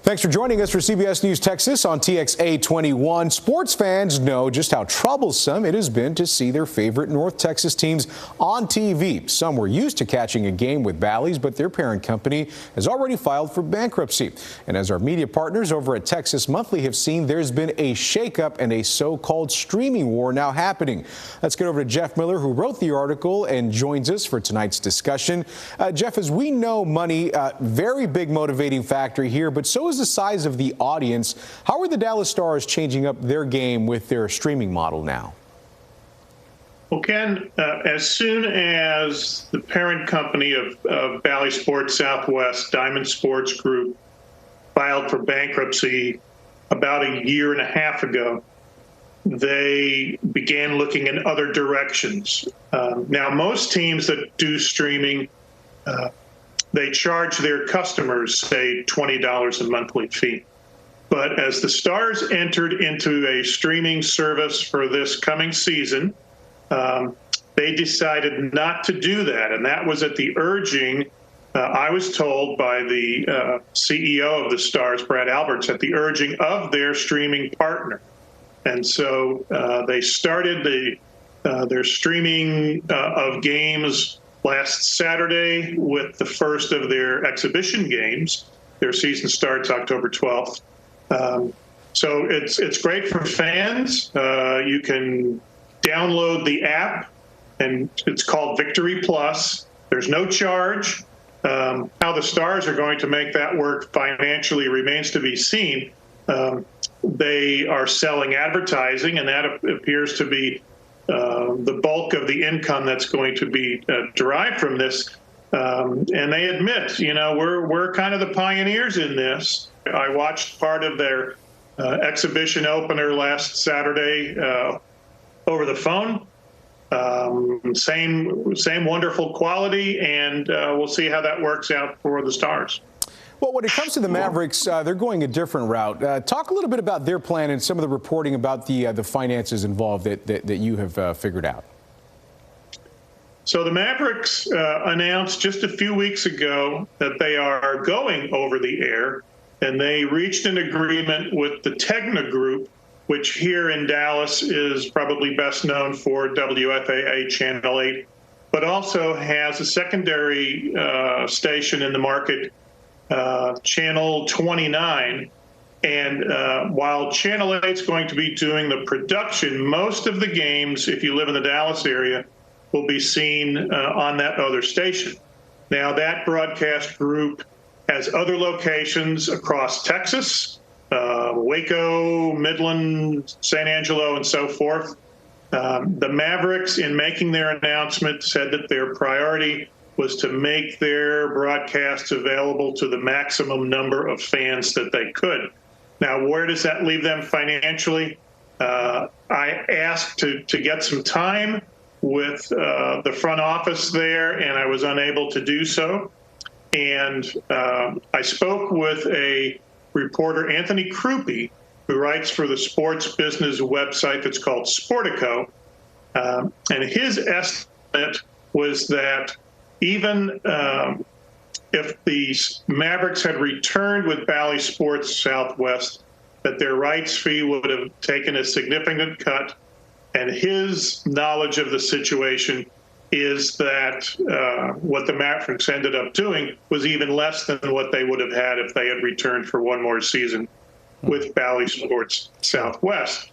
Thanks for joining us for CBS News Texas on TXA 21. Sports fans know just how troublesome it has been to see their favorite North Texas teams on TV. Some were used to catching a game with Bally's, but their parent company has already filed for bankruptcy. And as our media partners over at Texas Monthly have seen, there's been a shakeup and a so-called streaming war now happening. Let's get over to Jeff Miller, who wrote the article and joins us for tonight's discussion. Jeff, as we know, money, very big motivating factor here, but so is the size of the audience. How are the Dallas Stars changing up their game with their streaming model now? Well, Ken, as soon as the parent company of Bally Sports Southwest, Diamond Sports Group, filed for bankruptcy about a year and a half ago, they began looking in other directions. Now, most teams that do streaming, they charge their customers, say, $20 a monthly fee. But as the Stars entered into a streaming service for this coming season, they decided not to do that. And that was at the urging, I was told by the CEO of the Stars, Brad Alberts, at the urging of their streaming partner. And so they started their streaming of games last Saturday with the first of their exhibition games. Their season starts October 12th. So it's great for fans. You can download the app, and it's called Victory Plus. There's no charge. How the Stars are going to make that work financially remains to be seen. They are selling advertising, and that appears to be the bulk of the income that's going to be derived from this. And they admit, we're kind of the pioneers in this. I watched part of their exhibition opener last Saturday over the phone. Same wonderful quality, and we'll see how that works out for the Stars. Well, when it comes to the Mavericks, they're going a different route. Talk a little bit about their plan and some of the reporting about the finances involved that you have figured out. So the Mavericks announced just a few weeks ago that they are going over the air, and they reached an agreement with the Tegna Group, which here in Dallas is probably best known for WFAA Channel 8, but also has a secondary station in the market, Channel 29. And while Channel 8 is going to be doing the production, most of the games, if you live in the Dallas area, will be seen on that other station. Now, that broadcast group has other locations across Texas, Waco, Midland, San Angelo, and so forth. The Mavericks, in making their announcement, said that their priority was to make their broadcasts available to the maximum number of fans that they could. Now, where does that leave them financially? I asked to get some time with the front office there, and I was unable to do so. And I spoke with a reporter, Anthony Krupe, who writes for the sports business website that's called Sportico. And his estimate was that even if the Mavericks had returned with Bally Sports Southwest, that their rights fee would have taken a significant cut. And his knowledge of the situation is that what the Mavericks ended up doing was even less than what they would have had if they had returned for one more season with Bally Sports Southwest.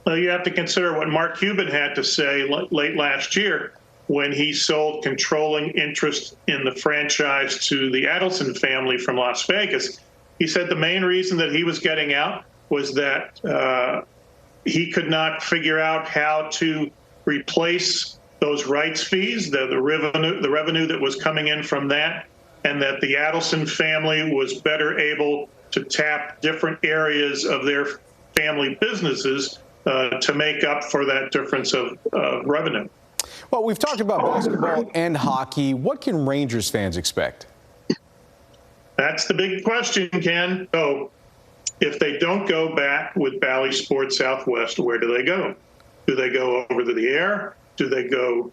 You have to consider what Mark Cuban had to say late last year when he sold controlling interest in the franchise to the Adelson family from Las Vegas. He said the main reason that he was getting out was that he could not figure out how to replace those rights fees, the revenue that was coming in from that, and that the Adelson family was better able to tap different areas of their family businesses to make up for that difference of revenue. Well, we've talked about basketball and hockey. What can Rangers fans expect? That's the big question, Ken. So if they don't go back with Bally Sports Southwest, where do they go? Do they go over to the air? Do they go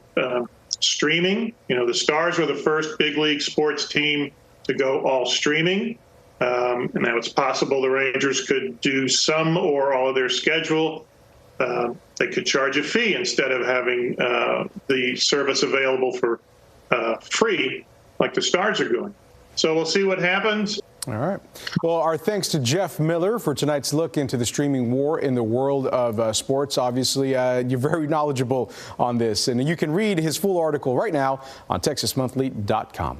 streaming? The Stars were the first big league sports team to go all streaming. And now it's possible the Rangers could do some or all of their schedule. They could charge a fee instead of having the service available for free, like the Stars are doing. So we'll see what happens. All right. Well, our thanks to Jeff Miller for tonight's look into the streaming war in the world of sports. Obviously, you're very knowledgeable on this, and you can read his full article right now on TexasMonthly.com.